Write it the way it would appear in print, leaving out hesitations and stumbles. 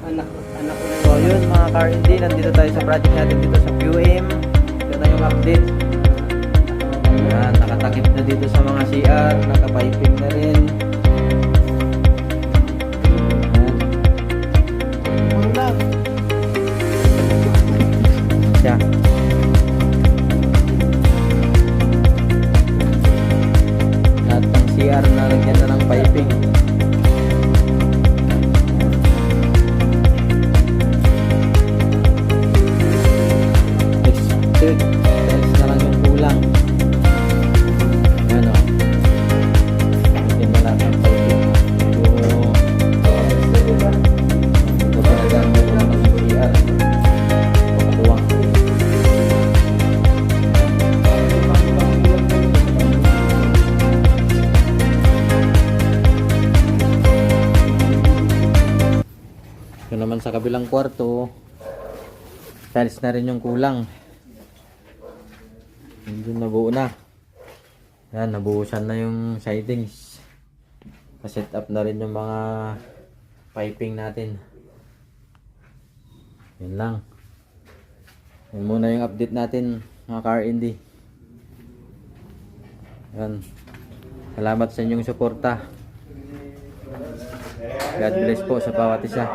Anak, anak ko na So yun mga car-ND, nandito tayo sa project natin dito sa QM. Ito na yung update. Yan, nakatakip na dito sa mga CR, nakapiping na rin. Yan. lang. Siya. Lahat ng CR na lagyan na ng piping. Tiles na lang yung kulang. Yan o. Lagyan na lang ng piping. Ito pinagamit na ng CR. Pakabuwang. Ito naman sa kabilang kwarto, tiles na rin yung kulang. Hindi nabuo na. Yan, nabuhusan na yung sidings. Set up na rin yung mga piping natin. Yan lang. Yan muna yung update natin mga car-ND. Yan. Salamat sa inyong suporta. God bless po sa bawat isa.